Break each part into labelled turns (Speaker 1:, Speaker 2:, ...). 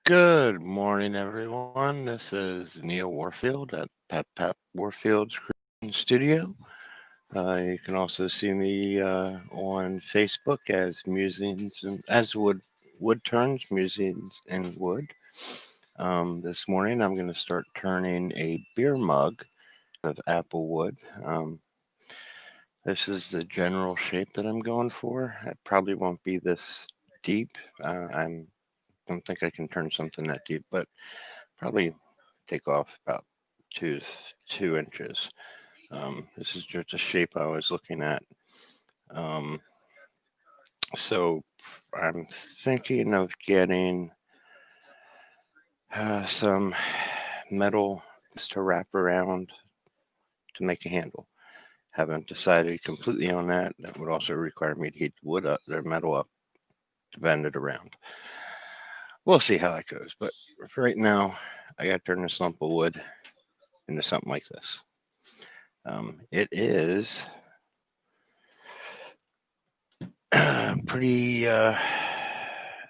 Speaker 1: Good morning, everyone. This is Neil Warfield at Pap Warfield's Creation Studio. You can also see me on Facebook as Musings and as Wood Turns Musings in Wood. This morning, I'm going to start turning a beer mug of apple wood. This is the general shape that I'm going for. It probably won't be this deep. I don't think I can turn something that deep, but probably take off about 2 inches. This is just a shape I was looking at. Um, so I'm thinking of getting some metal to wrap around to make a handle. Haven't decided completely on that. That would also require me to heat the wood up, the metal up, to bend it around. We'll see how that goes. But for right now, I got to turn this lump of wood into something like this. It is pretty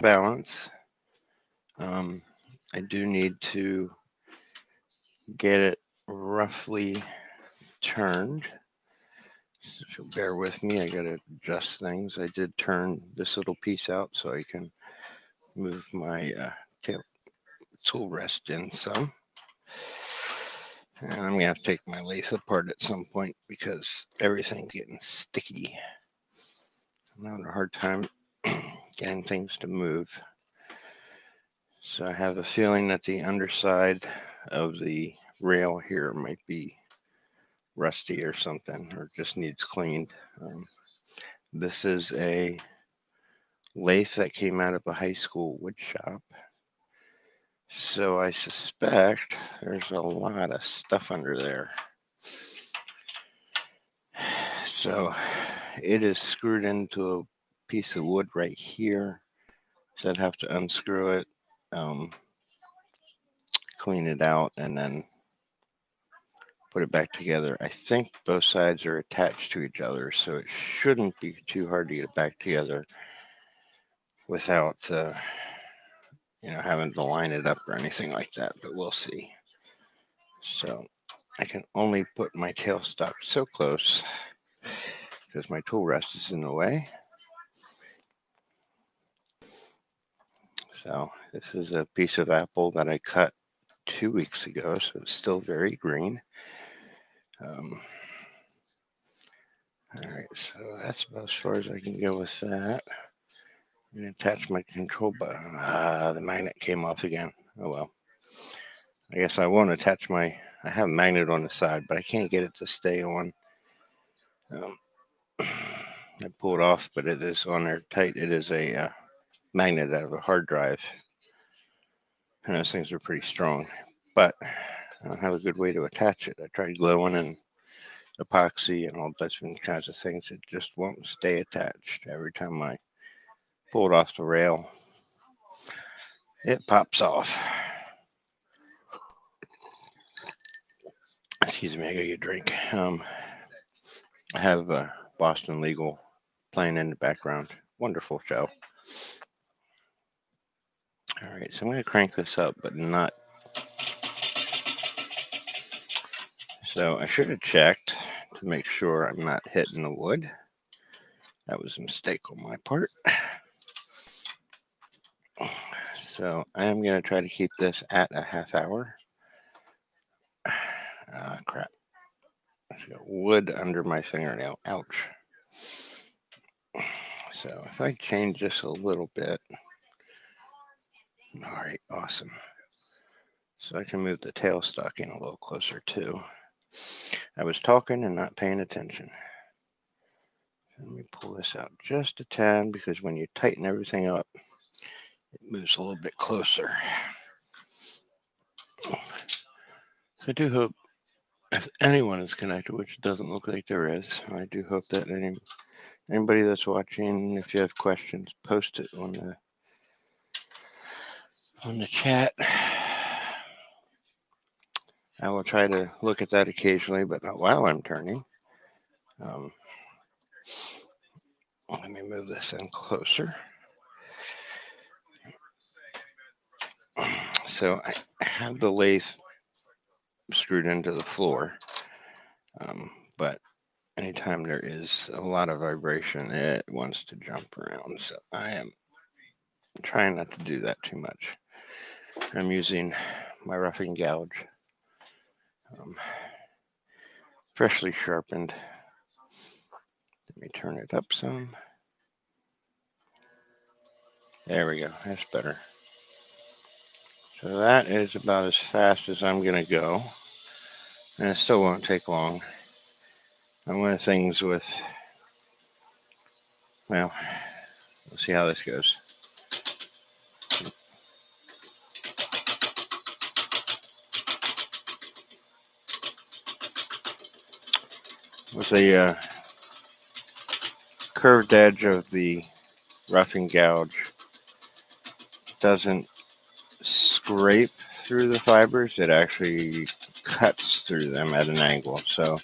Speaker 1: balance. I do need to get it roughly turned. So if you'll bear with me, I gotta adjust things. I did turn this little piece out so I can move my tool rest in some. And I'm gonna have to take my lathe apart at some point because everything's getting sticky. I'm having a hard time getting things to move. So I have a feeling that the underside of the rail here might be rusty or something, or just needs cleaned. This is a lathe that came out of a high school wood shop. So I suspect there's a lot of stuff under there. So it is screwed into a piece of wood right here. So I'd have to unscrew it, clean it out, and then put it back together. I think both sides are attached to each other, so it shouldn't be too hard to get it back together without having to line it up or anything like that, but we'll see. So I can only put my tailstock so close because my tool rest is in the way. So this is a piece of apple that I cut 2 weeks ago, so it's still very green. All right, so that's about as far as I can go with that. I'm going to attach my control button. The magnet came off again. Oh well. I guess I won't attach I have a magnet on the side, but I can't get it to stay on. I pulled it off, but it is on there tight. It is a magnet out of a hard drive. And those things are pretty strong, but I don't have a good way to attach it. I tried gluing and epoxy and all different kinds of things. It just won't stay attached. Every time I pull it off the rail, it pops off. Excuse me, I gotta get a drink. I have Boston Legal playing in the background. Wonderful show. All right, so I'm going to crank this up, but not. So I should have checked to make sure I'm not hitting the wood. That was a mistake on my part. So I am going to try to keep this at a half hour. Crap. I've got wood under my fingernail. Ouch. So if I change this a little bit. All right, awesome. So I can move the tailstock in a little closer too. I was talking and not paying attention. Let me pull this out just a tad because when you tighten everything up, it moves a little bit closer. So I do hope if anyone is connected, which doesn't look like there is, I do hope that anybody that's watching, if you have questions, post it on the chat. I will try to look at that occasionally, but not while I'm turning. Let me move this in closer. So I have the lathe screwed into the floor, but anytime there is a lot of vibration, it wants to jump around. So I am trying not to do that too much. I'm using my roughing gouge, freshly sharpened. Let me turn it up some. There we go. That's better. So that is about as fast as I'm going to go. And it still won't take long. And one of the things with, well, we'll see how this goes. With the curved edge of the roughing gouge, doesn't scrape through the fibers, it actually cuts through them at an angle. So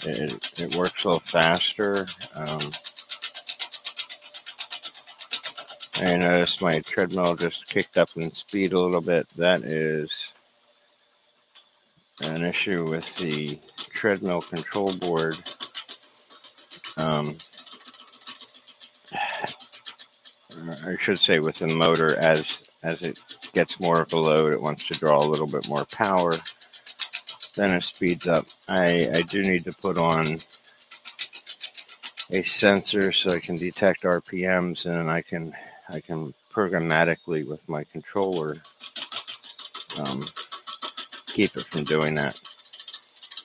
Speaker 1: it works a little faster. I noticed my treadmill just kicked up in speed a little bit. That is an issue with the treadmill control board. I should say with the motor, as it gets more of a load, it wants to draw a little bit more power. Then it speeds up. I do need to put on a sensor so I can detect RPMs, and I can programmatically with my controller keep it from doing that.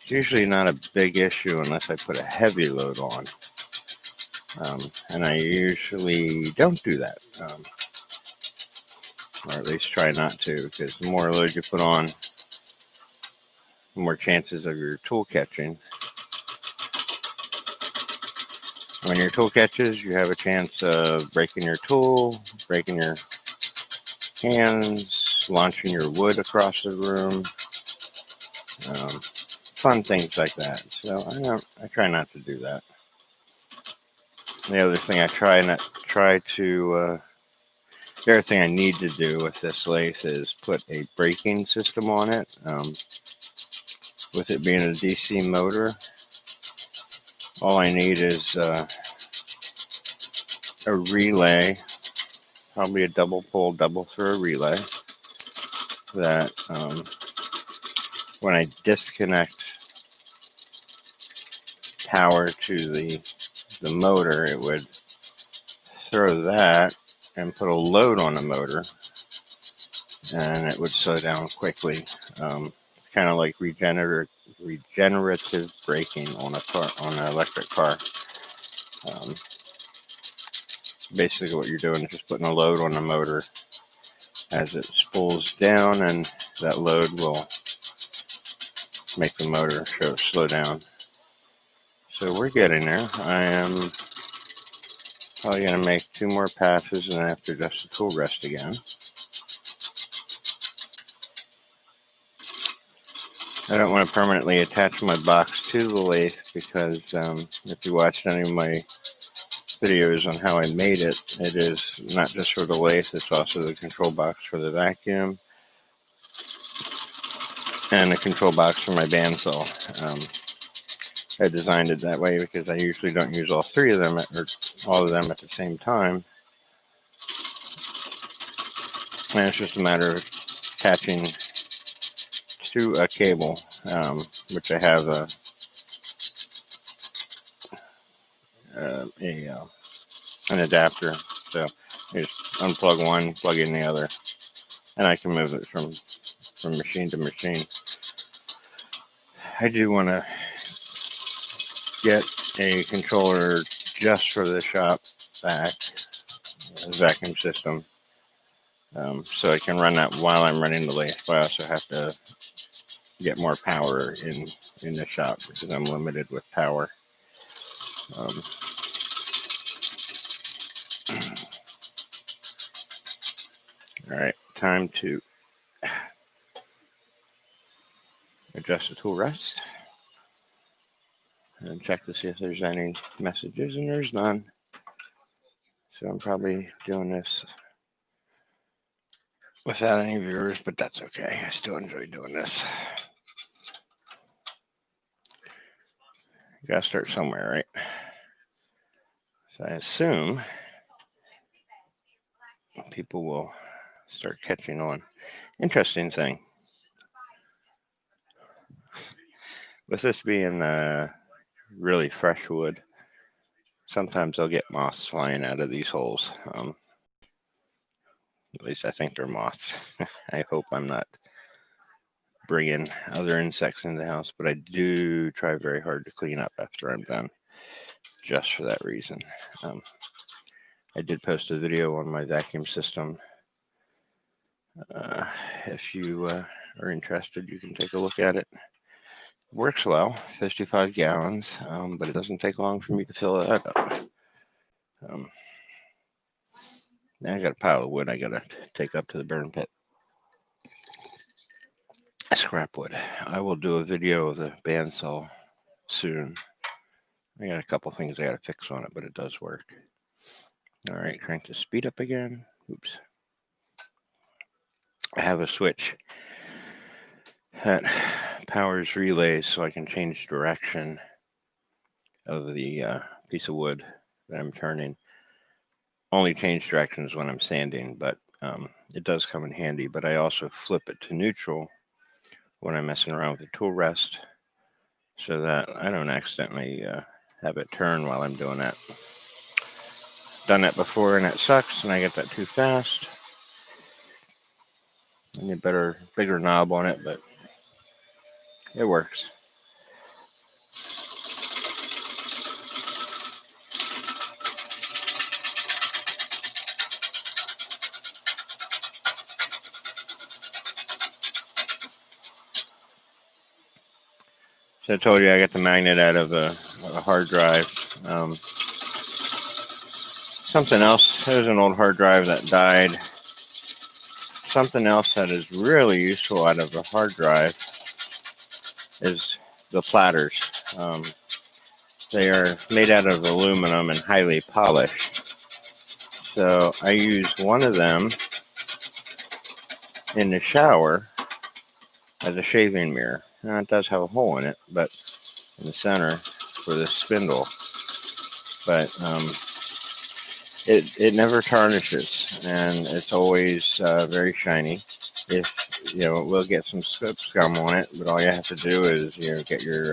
Speaker 1: It's usually not a big issue unless I put a heavy load on, and I usually don't do that, or at least try not to, because the more load you put on, the more chances of your tool catching. When your tool catches, you have a chance of breaking your tool, breaking your hands, launching your wood across the room, fun things like that. So I try not to do that. The other thing the other thing I need to do with this lathe is put a braking system on it. With it being a DC motor, all I need is a relay, probably a double pole, double throw relay, that when I disconnect power to the motor, it would throw that and put a load on the motor, and it would slow down quickly. Kind of like regenerative braking on an electric car. Basically what you're doing is just putting a load on the motor as it spools down, and that load will make the motor slow down. So we're getting there. I am probably going to make 2 more passes and then have to adjust the tool rest again. I don't want to permanently attach my box to the lathe because if you watched any of my videos on how I made it, it is not just for the lathe, it's also the control box for the vacuum and the control box for my bandsaw. I designed it that way because I usually don't use all 3 of them or all of them at the same time. And it's just a matter of attaching to a cable, which I have an adapter. So you just unplug one, plug in the other, and I can move it from machine to machine. I do want to get a controller just for the shop vacuum system, so I can run that while I'm running the lathe. But I also have to get more power in the shop because I'm limited with power. All right, time to adjust the tool rest and check to see if there's any messages, and there's none. So I'm probably doing this without any viewers, but that's okay. I still enjoy doing this. You gotta start somewhere, right? So I assume people will start catching on. Interesting thing. With this being really fresh wood, sometimes I'll get moths flying out of these holes. At least I think they're moths. I hope I'm not bringing other insects in the house, but I do try very hard to clean up after I'm done, just for that reason. I did post a video on my vacuum system. If you are interested, you can take a look at it. Works well, 55 gallons, but it doesn't take long for me to fill that up. Now I got a pile of wood I gotta take up to the burn pit. Scrap wood. I will do a video of the bandsaw soon. I got a couple things I gotta fix on it, but it does work. All right, crank the speed up again. Oops. I have a switch that powers relays so I can change direction of the piece of wood that I'm turning. Only change directions when I'm sanding, but it does come in handy. But I also flip it to neutral when I'm messing around with the tool rest so that I don't accidentally have it turn while I'm doing that. Done that before and it sucks, and I get that too fast. I need a bigger knob on it, but it works. So I told you I got the magnet out of a hard drive. Something else, there's an old hard drive that died. Something else that is really useful out of a hard drive is the platters. They are made out of aluminum and highly polished. So I use one of them in the shower as a shaving mirror. Now it does have a hole in it, but in the center for the spindle. But it never tarnishes, and it's always very shiny. If it will get some soap scum on it, but all you have to do is get your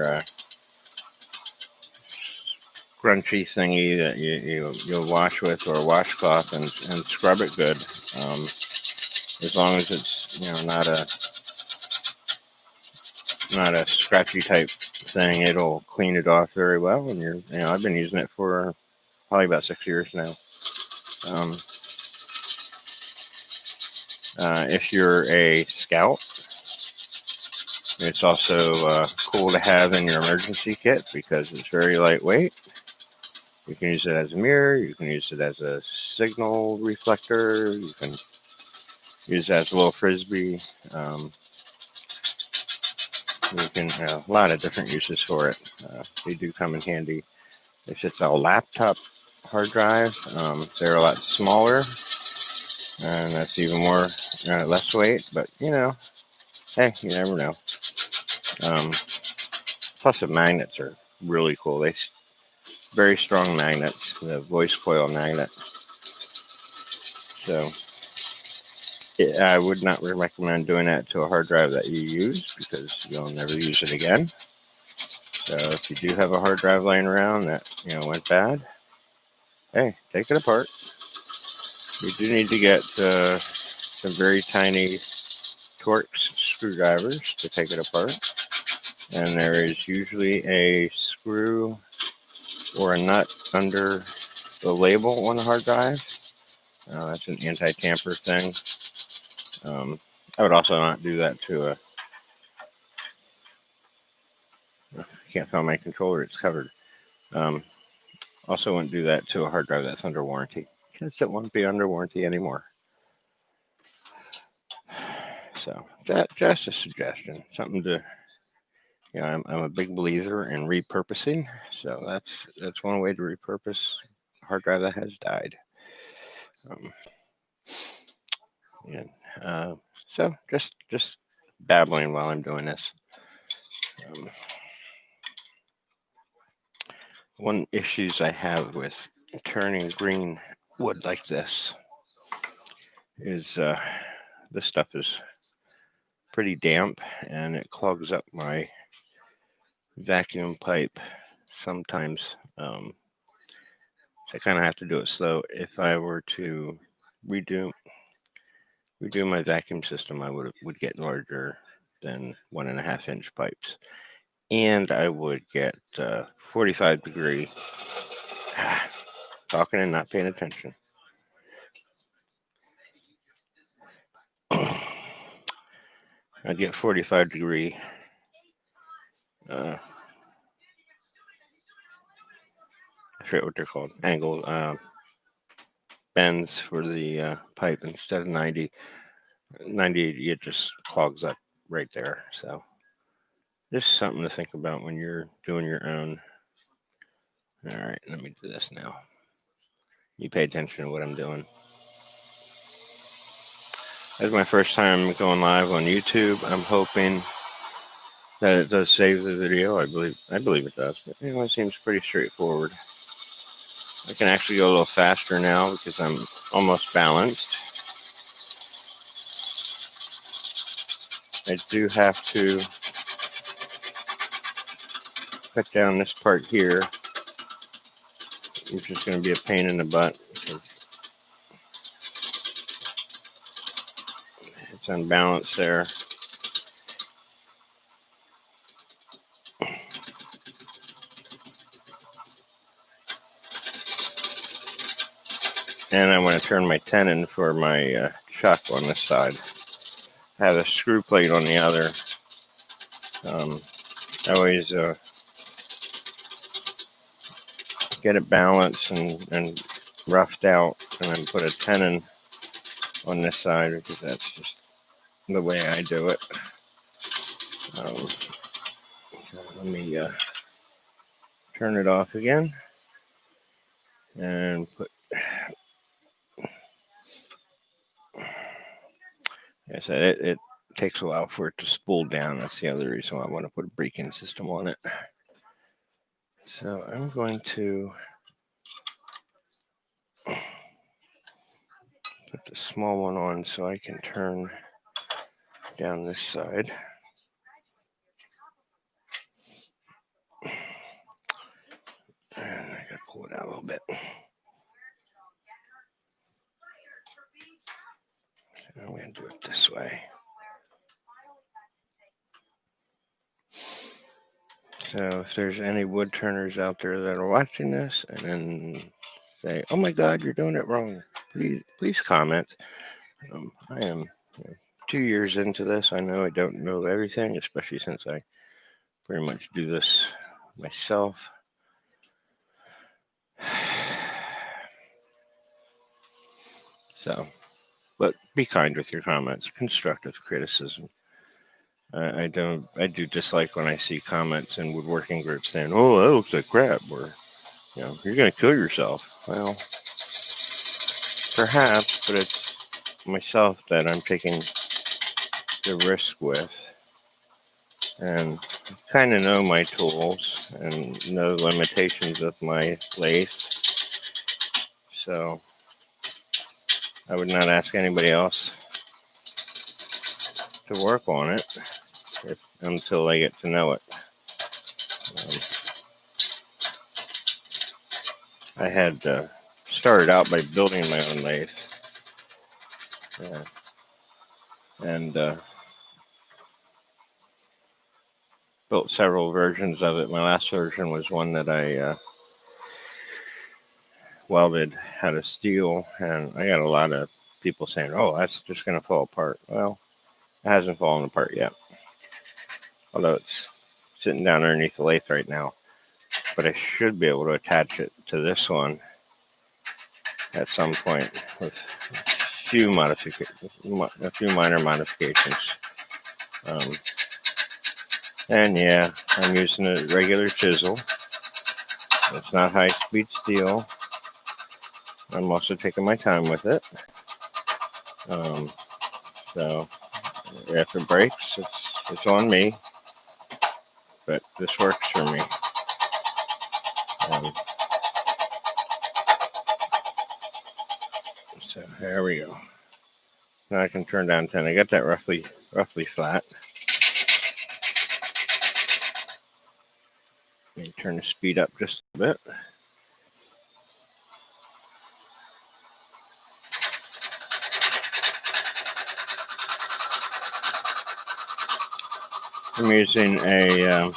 Speaker 1: crunchy thingy that you'll wash with, or a washcloth, and scrub it good. As long as it's not a scratchy type thing, it'll clean it off very well. And I've been using it for probably about 6 years now. If you're a scout, it's also cool to have in your emergency kit because it's very lightweight. You can use it as a mirror. You can use it as a signal reflector. You can use it as a little frisbee. You can a lot of different uses for it. They do come in handy. If it's a laptop hard drive, they're a lot smaller, and that's even more less weight. But hey, you never know. Plus, the magnets are really cool. They very strong magnets, the voice coil magnet. So I would not recommend doing that to a hard drive that you use because you'll never use it again. So if you do have a hard drive laying around that went bad, hey, take it apart. You do need to get some very tiny Torx screwdrivers to take it apart, and there is usually a screw or a nut under the label on the hard drive. That's an anti-tamper thing. I would also not do that to a. I can't find my controller; it's covered. Also, wouldn't do that to a hard drive that's under warranty because it won't be under warranty anymore. So that's just a suggestion, something to. I'm a big believer in repurposing, so that's one way to repurpose a hard drive that has died. And so just babbling while I'm doing this. One issues I have with turning green wood like this is this stuff is pretty damp and it clogs up my vacuum pipe sometimes. So I kind of have to do it slow. If I were to redo my vacuum system, I would get larger than 1.5-inch pipes, and I would get 45-degree. Talking and not paying attention. I'd get 45-degree I forget what they're called, angle bends for the pipe instead of 90. 90, it just clogs up right there. So just something to think about when you're doing your own. All right, let me do this now. You pay attention to what I'm doing. This is my first time going live on YouTube. I'm hoping that it does save the video. I believe it does. But it seems pretty straightforward. I can actually go a little faster now because I'm almost balanced. I do have to cut down this part here, which is going to be a pain in the butt. It's unbalanced there. And I want to turn my tenon for my chuck on this side. I have a screw plate on the other. I always get it balanced and roughed out, and then put a tenon on this side because that's just the way I do it. So let me turn it off again and put. Like I said, it takes a while for it to spool down. That's the other reason why I want to put a braking system on it. So I'm going to put the small one on so I can turn down this side. And I gotta pull it out a little bit. I'm gonna do it this way. So if there's any wood turners out there that are watching this and then say, "Oh my God, you're doing it wrong," please comment. I am 2 years into this. I know I don't know everything, especially since I pretty much do this myself. So, but be kind with your comments. Constructive criticism. I do dislike when I see comments in woodworking groups saying, "Oh, that looks like crap," or, "You're going to kill yourself." Well, perhaps, but it's myself that I'm taking the risk with. And kind of know my tools and know the limitations of my lathe. So I would not ask anybody else to work on it until I get to know it. I had started out by building my own lathe. And built several versions of it. My last version was one that I welded out of steel, and I got a lot of people saying, "Oh, that's just going to fall apart." Well, it hasn't fallen apart yet, although it's sitting down underneath the lathe right now. But I should be able to attach it to this one at some point with a few minor modifications. And yeah, I'm using a regular chisel. It's not high-speed steel. I'm also taking my time with it. So if it breaks, it's on me, but this works for me. So there we go. Now I can turn down 10. I got that roughly flat. Let me turn the speed up just a bit. I'm using a